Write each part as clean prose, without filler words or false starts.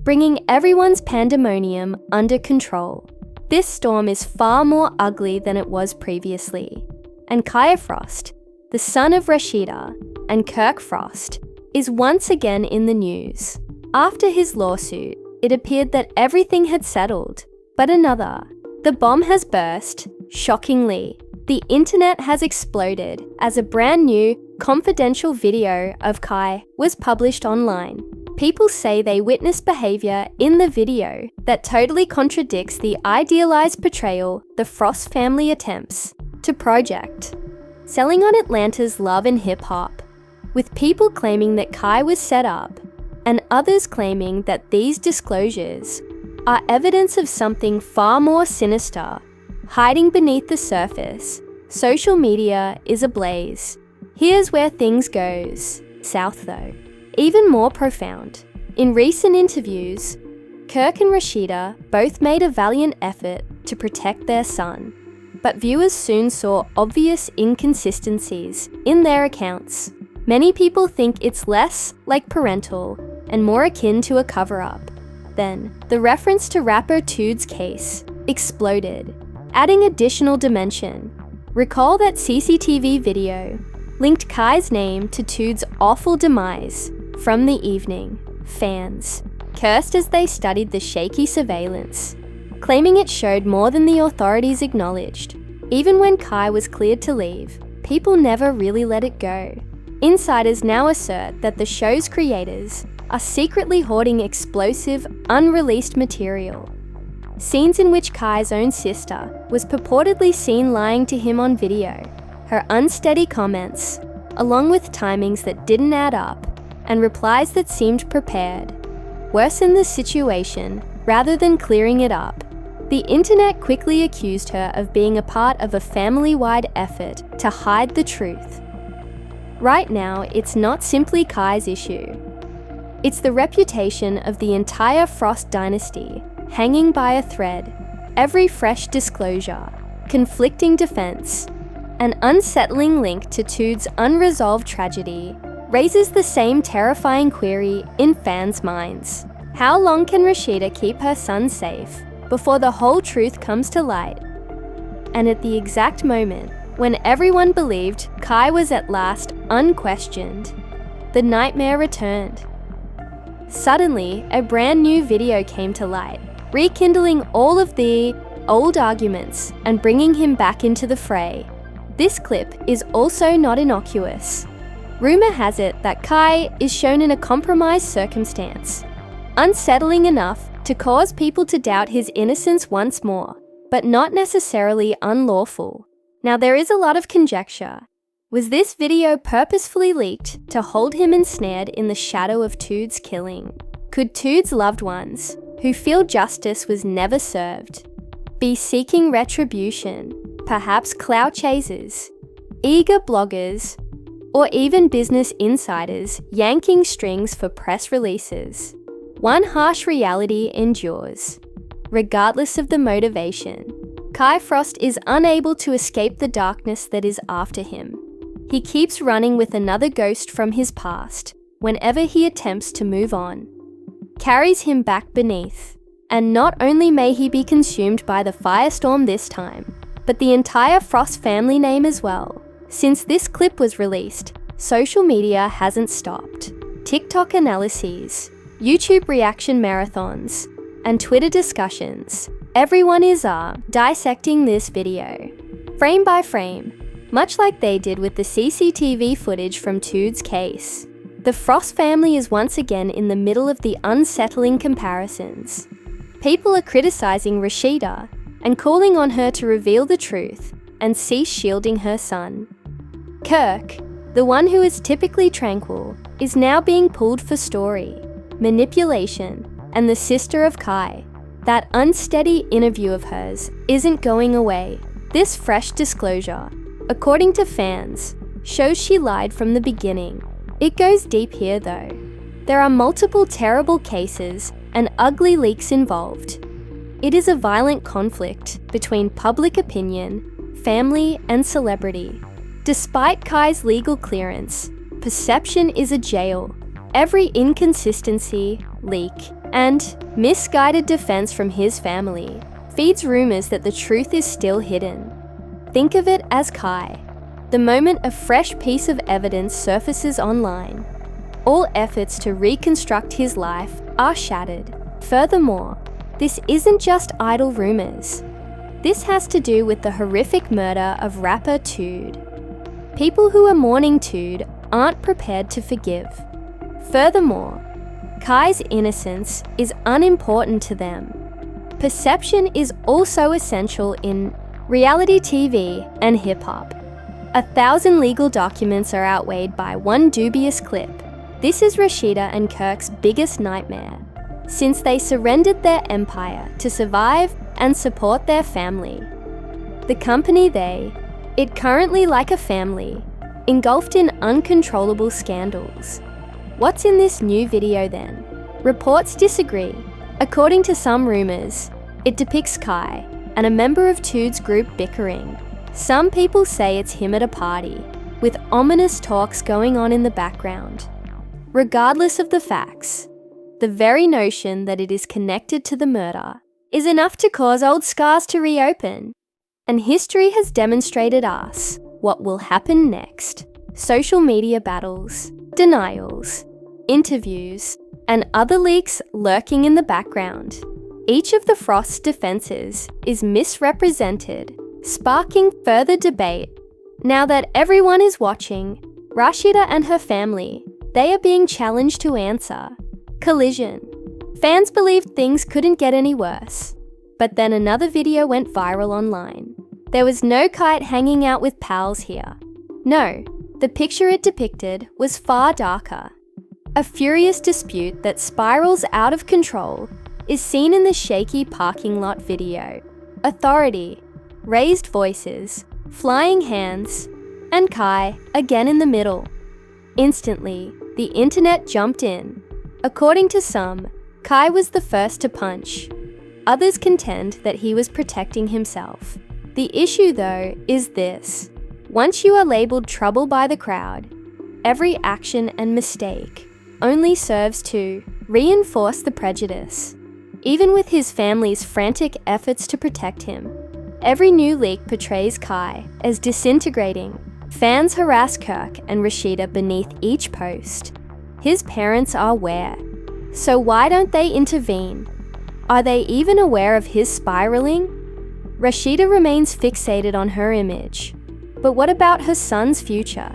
bringing everyone's pandemonium under control. This storm is far more ugly than it was previously, and Kaya Frost, the son of Rasheeda and Kirk Frost, is once again in the news. After his lawsuit, it appeared that everything had settled, but the bomb has burst. Shockingly, the internet has exploded as a brand new, confidential video of Kai was published online. People say they witnessed behavior in the video that totally contradicts the idealized portrayal the Frost family attempts to project, selling on Atlanta's love and hip-hop, with people claiming that Kai was set up and others claiming that these disclosures are evidence of something far more sinister hiding beneath the surface. Social media is ablaze. Here's where things goes south though. Even more profound. In recent interviews, Kirk and Rasheeda both made a valiant effort to protect their son, but viewers soon saw obvious inconsistencies in their accounts. Many people think it's less like parental and more akin to a cover-up. Then, the reference to rapper Tood's case exploded, adding additional dimension. Recall that CCTV video linked Kai's name to Tood's awful demise from the evening. Fans cursed as they studied the shaky surveillance, claiming it showed more than the authorities acknowledged. Even when Kai was cleared to leave, people never really let it go. Insiders now assert that the show's creators are secretly hoarding explosive, unreleased material. Scenes in which Kai's own sister was purportedly seen lying to him on video, her unsteady comments, along with timings that didn't add up, and replies that seemed prepared, worsened the situation rather than clearing it up. The internet quickly accused her of being a part of a family-wide effort to hide the truth. Right now, it's not simply Kai's issue. It's the reputation of the entire Frost dynasty hanging by a thread. Every fresh disclosure, conflicting defense, an unsettling link to Tood's unresolved tragedy raises the same terrifying query in fans' minds. How long can Rasheeda keep her son safe before the whole truth comes to light? And at the exact moment when everyone believed Kai was at last unquestioned, the nightmare returned. Suddenly, a brand new video came to light, rekindling all of the old arguments and bringing him back into the fray. This clip is also not innocuous. Rumor has it that Kai is shown in a compromised circumstance, unsettling enough to cause people to doubt his innocence once more, but not necessarily unlawful. Now there is a lot of conjecture. Was this video purposefully leaked to hold him ensnared in the shadow of Tood's killing? Could Tood's loved ones, who feel justice was never served, be seeking retribution, perhaps clout chasers, eager bloggers, or even business insiders yanking strings for press releases? One harsh reality endures. Regardless of the motivation, Kai Frost is unable to escape the darkness that is after him. He keeps running with another ghost from his past whenever he attempts to move on, carries him back beneath, and not only may he be consumed by the firestorm this time, but the entire Frost family name as well. Since this clip was released, social media hasn't stopped. TikTok analyses, YouTube reaction marathons, and Twitter discussions. Everyone is dissecting this video, frame by frame, much like they did with the CCTV footage from Tood's case. The Frost family is once again in the middle of the unsettling comparisons. People are criticizing Rasheeda and calling on her to reveal the truth and cease shielding her son. Kirk, the one who is typically tranquil, is now being pulled for story, manipulation, and the sister of Kai. That unsteady interview of hers isn't going away. This fresh disclosure, according to fans, shows she lied from the beginning. It goes deep here though. There are multiple terrible cases and ugly leaks involved. It is a violent conflict between public opinion, family, and celebrity. Despite Kai's legal clearance, perception is a jail. Every inconsistency, leak, And misguided defense from his family feeds rumors that the truth is still hidden. Think of it as Kai. The moment a fresh piece of evidence surfaces online, all efforts to reconstruct his life are shattered. Furthermore, this isn't just idle rumors. This has to do with the horrific murder of rapper Tood. People who are mourning Tood aren't prepared to forgive. Furthermore, Kai's innocence is unimportant to them. Perception is also essential in reality TV and hip-hop. 1,000 legal documents are outweighed by one dubious clip. This is Rasheeda and Kirk's biggest nightmare, since they surrendered their empire to survive and support their family. The company it currently like a family, engulfed in uncontrollable scandals. What's in this new video then? Reports disagree. According to some rumors, it depicts Kai and a member of Tood's group bickering. Some people say it's him at a party, with ominous talks going on in the background. Regardless of the facts, the very notion that it is connected to the murder is enough to cause old scars to reopen. And history has demonstrated us what will happen next. Social media battles, denials, interviews, and other leaks lurking in the background. Each of the Frost's defenses is misrepresented, sparking further debate. Now that everyone is watching, Rasheeda and her family, they are being challenged to answer. Collision. Fans believed things couldn't get any worse. But then another video went viral online. There was no kite hanging out with pals here. No, the picture it depicted was far darker. A furious dispute that spirals out of control is seen in the shaky parking lot video. Authority, raised voices, flying hands, and Kai again in the middle. Instantly, the internet jumped in. According to some, Kai was the first to punch. Others contend that he was protecting himself. The issue, though, is this. Once you are labelled trouble by the crowd, every action and mistake only serves to reinforce the prejudice. Even with his family's frantic efforts to protect him, every new leak portrays Kai as disintegrating. Fans harass Kirk and Rasheeda beneath each post. His parents are aware. So why don't they intervene? Are they even aware of his spiraling? Rasheeda remains fixated on her image. But what about her son's future?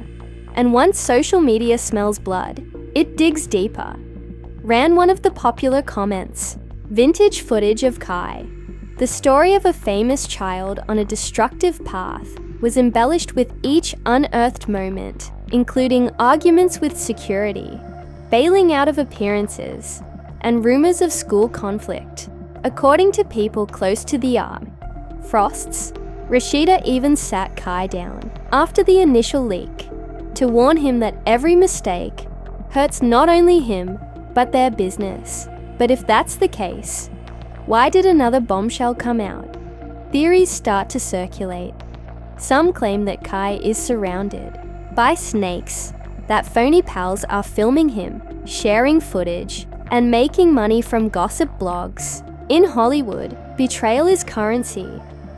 And once social media smells blood, it digs deeper. Ran one of the popular comments. Vintage footage of Kai. The story of a famous child on a destructive path was embellished with each unearthed moment, including arguments with security, bailing out of appearances, and rumors of school conflict. According to people close to the Frosts, Rasheeda even sat Kai down after the initial leak to warn him that every mistake hurts not only him, but their business. But if that's the case, why did another bombshell come out? Theories start to circulate. Some claim that Kai is surrounded by snakes, that phony pals are filming him, sharing footage, and making money from gossip blogs. In Hollywood, betrayal is currency,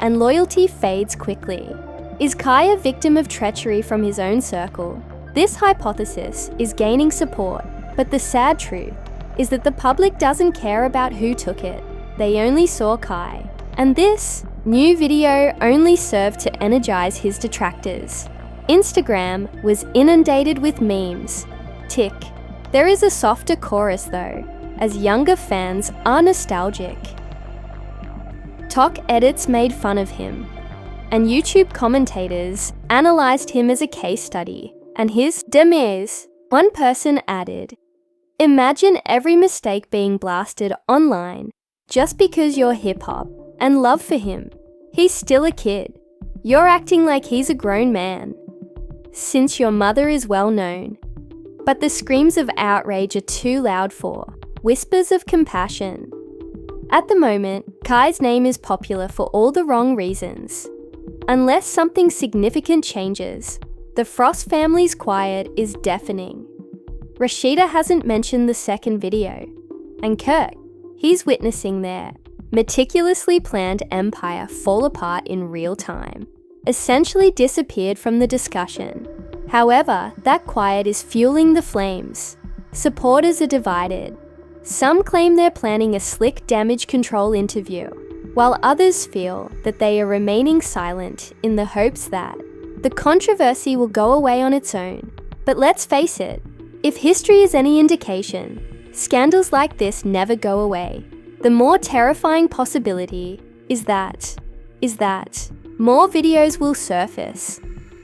and loyalty fades quickly. Is Kai a victim of treachery from his own circle? This hypothesis is gaining support, but the sad truth is that the public doesn't care about who took it. They only saw Kai. And this new video only served to energize his detractors. Instagram was inundated with memes. Tick. There is a softer chorus though, as younger fans are nostalgic. Talk edits made fun of him, and YouTube commentators analyzed him as a case study and his demise. One person added, "Imagine every mistake being blasted online just because you're hip-hop and love for him. He's still a kid. You're acting like he's a grown man. Since your mother is well known." But the screams of outrage are too loud for whispers of compassion. At the moment, Kai's name is popular for all the wrong reasons. Unless something significant changes, the Frost family's quiet is deafening. Rasheeda hasn't mentioned the second video, and Kirk He's witnessing their meticulously planned empire fall apart in real time, essentially disappeared from the discussion. However, that quiet is fueling the flames. Supporters are divided. Some claim they're planning a slick damage control interview, while others feel that they are remaining silent in the hopes that the controversy will go away on its own. But let's face it, if history is any indication, scandals like this never go away. The more terrifying possibility is that more videos will surface.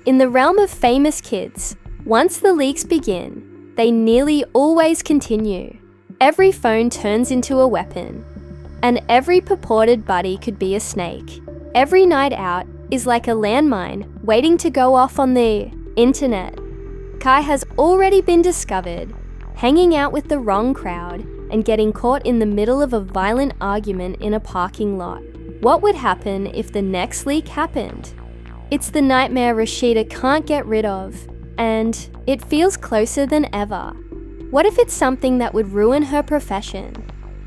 In the realm of famous kids, once the leaks begin, they nearly always continue. Every phone turns into a weapon, and every purported buddy could be a snake. Every night out is like a landmine waiting to go off on the internet. Kai has already been discovered hanging out with the wrong crowd and getting caught in the middle of a violent argument in a parking lot. What would happen if the next leak happened? It's the nightmare Rasheeda can't get rid of, and it feels closer than ever. What if it's something that would ruin her profession,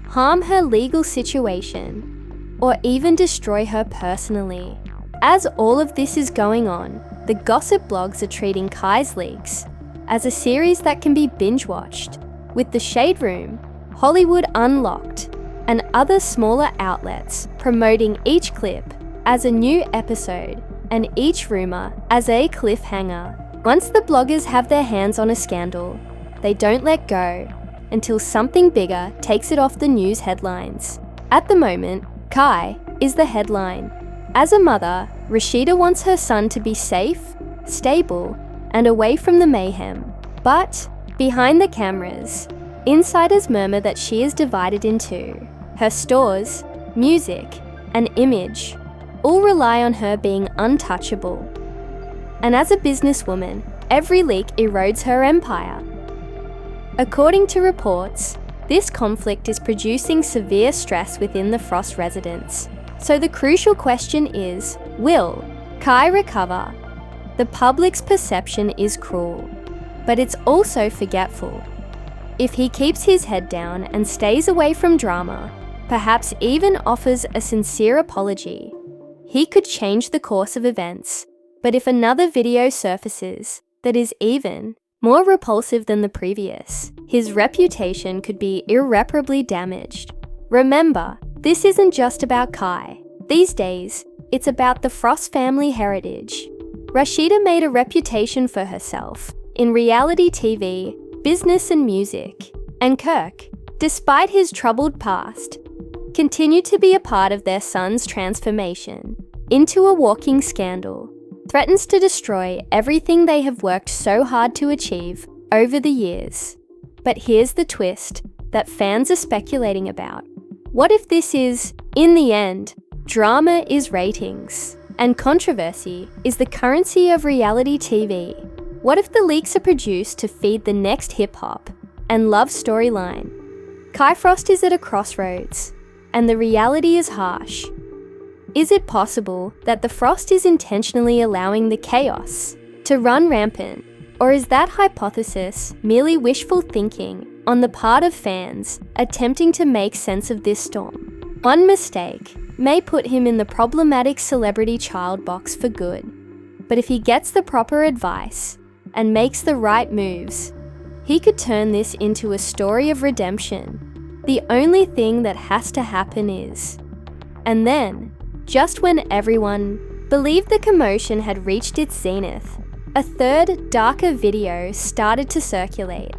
harm her legal situation, or even destroy her personally? As all of this is going on, the gossip blogs are treating Kai's leaks as a series that can be binge-watched, with The Shade Room, Hollywood Unlocked, and other smaller outlets promoting each clip as a new episode and each rumor as a cliffhanger. Once the bloggers have their hands on a scandal, they don't let go until something bigger takes it off the news headlines. At the moment, Kai is the headline. As a mother, Rasheeda wants her son to be safe, stable, and away from the mayhem. But behind the cameras, insiders murmur that she is divided in two. Her stores, music, and image all rely on her being untouchable. And as a businesswoman, every leak erodes her empire. According to reports, this conflict is producing severe stress within the Frost residents. So the crucial question is, will Kai recover? The public's perception is cruel, but it's also forgetful. If he keeps his head down and stays away from drama, perhaps even offers a sincere apology, he could change the course of events. But if another video surfaces that is even more repulsive than the previous, his reputation could be irreparably damaged. Remember, this isn't just about Kai. These days, it's about the Frost family heritage. Rasheeda made a reputation for herself in reality TV, business and music, and Kirk, despite his troubled past, continued to be a part of their son's transformation into a walking scandal, threatens to destroy everything they have worked so hard to achieve over the years. But here's the twist that fans are speculating about. What if this is, in the end, drama is ratings, and controversy is the currency of reality TV? What if the leaks are produced to feed the next hip-hop and love storyline? Kai Frost is at a crossroads, and the reality is harsh. Is it possible that the Frost is intentionally allowing the chaos to run rampant, or is that hypothesis merely wishful thinking on the part of fans attempting to make sense of this storm? One mistake may put him in the problematic celebrity child box for good, but if he gets the proper advice and makes the right moves, he could turn this into a story of redemption. The only thing that has to happen is, and then, just when everyone believed the commotion had reached its zenith, a third, darker video started to circulate.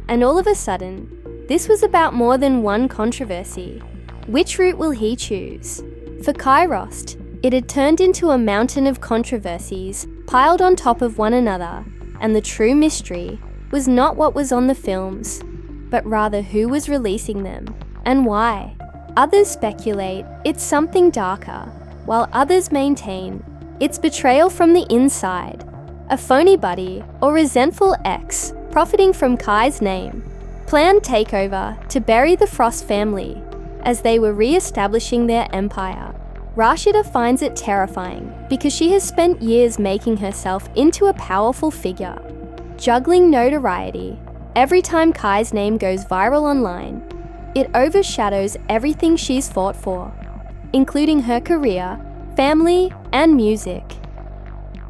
And all of a sudden, this was about more than one controversy. Which route will he choose? For Kai Frost, it had turned into a mountain of controversies piled on top of one another, and the true mystery was not what was on the films, but rather who was releasing them and why. Others speculate it's something darker, while others maintain it's betrayal from the inside, a phony buddy or resentful ex profiting from Kai's name, planned takeover to bury the Frost family as they were re-establishing their empire. Rasheeda finds it terrifying because she has spent years making herself into a powerful figure, juggling notoriety every time Kai's name goes viral online. It overshadows everything she's fought for, including her career, family, and music.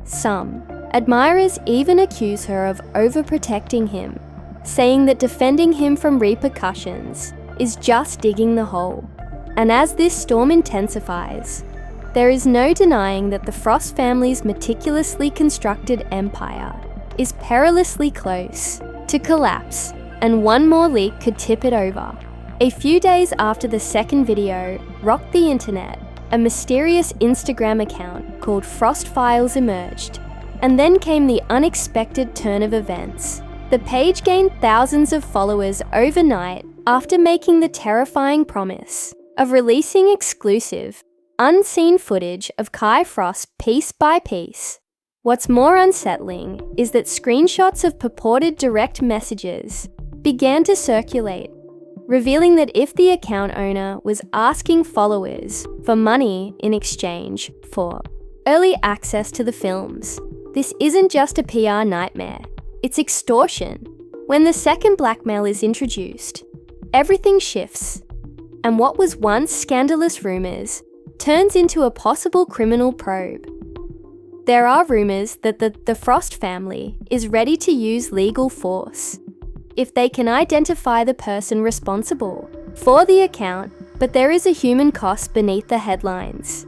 Some admirers even accuse her of overprotecting him, saying that defending him from repercussions is just digging the hole. And as this storm intensifies, there is no denying that the Frost family's meticulously constructed empire is perilously close to collapse, and one more leak could tip it over. A few days after the second video rocked the internet, a mysterious Instagram account called Frost Files emerged, and then came the unexpected turn of events. The page gained thousands of followers overnight after making the terrifying promise of releasing exclusive, unseen footage of Kai Frost piece by piece. What's more unsettling is that screenshots of purported direct messages began to circulate, revealing that if the account owner was asking followers for money in exchange for early access to the films, this isn't just a PR nightmare, it's extortion. When the second blackmail is introduced, everything shifts, and what was once scandalous rumors turns into a possible criminal probe. There are rumors that the Frost family is ready to use legal force if they can identify the person responsible for the account, but there is a human cost beneath the headlines.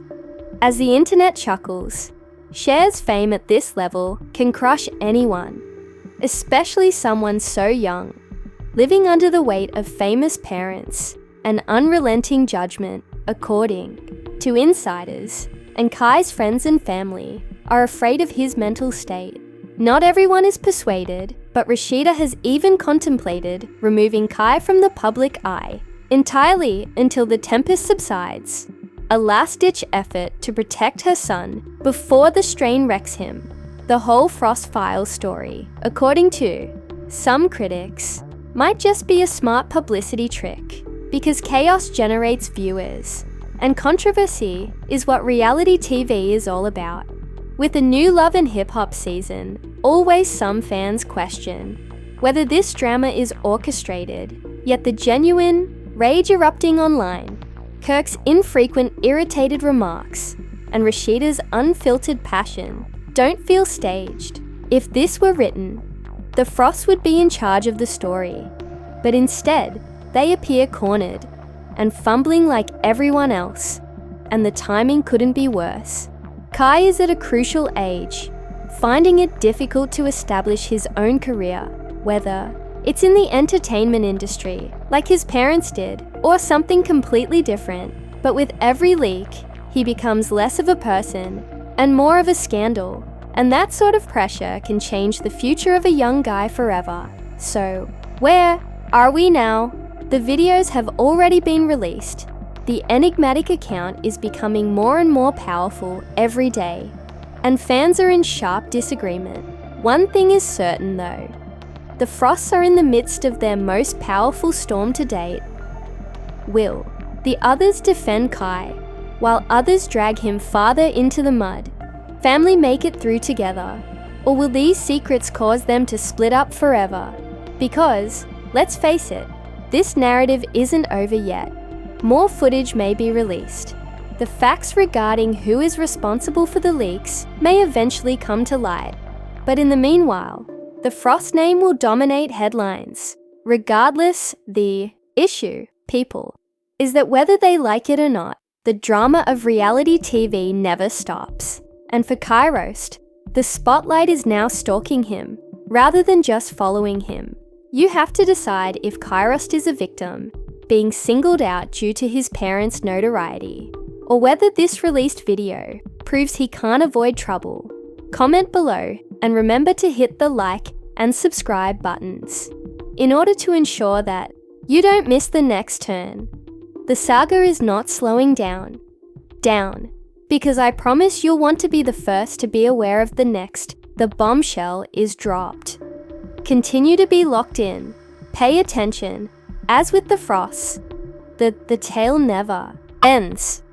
As the internet chuckles, Cher's fame at this level can crush anyone, especially someone so young, living under the weight of famous parents and unrelenting judgment. According to insiders, and Kai's friends and family are afraid of his mental state. Not everyone is persuaded, but Rasheeda has even contemplated removing Kai from the public eye entirely until the tempest subsides, a last-ditch effort to protect her son before the strain wrecks him. The whole Frost Files story, according to some critics, might just be a smart publicity trick, because chaos generates viewers, and controversy is what reality TV is all about. With a new Love and Hip Hop season, always some fans question whether this drama is orchestrated, yet the genuine rage erupting online, Kirk's infrequent irritated remarks, and Rasheeda's unfiltered passion don't feel staged. If this were written, the Frosts would be in charge of the story, but instead, they appear cornered and fumbling like everyone else, and the timing couldn't be worse. Kai is at a crucial age, finding it difficult to establish his own career, whether it's in the entertainment industry, like his parents did, or something completely different. But with every leak, he becomes less of a person and more of a scandal, and that sort of pressure can change the future of a young guy forever. So, where are we now? The videos have already been released. The enigmatic account is becoming more and more powerful every day, and fans are in sharp disagreement. One thing is certain though, the Frosts are in the midst of their most powerful storm to date. Will the others defend Kai, while others drag him farther into the mud? Family make it through together, or will these secrets cause them to split up forever? Because, let's face it, this narrative isn't over yet. More footage may be released. The facts regarding who is responsible for the leaks may eventually come to light. But in the meanwhile, the Frost name will dominate headlines. Regardless, the issue, people, is that whether they like it or not, the drama of reality TV never stops. And for Kairost, the spotlight is now stalking him, rather than just following him. You have to decide if Kairost is a victim, being singled out due to his parents' notoriety, or whether this released video proves he can't avoid trouble. Comment below and remember to hit the like and subscribe buttons in order to ensure that you don't miss the next turn. The saga is not slowing down, because I promise you'll want to be the first to be aware of the next the bombshell is dropped. Continue to be locked in. Pay attention. As with the Frosts, the tale never ends.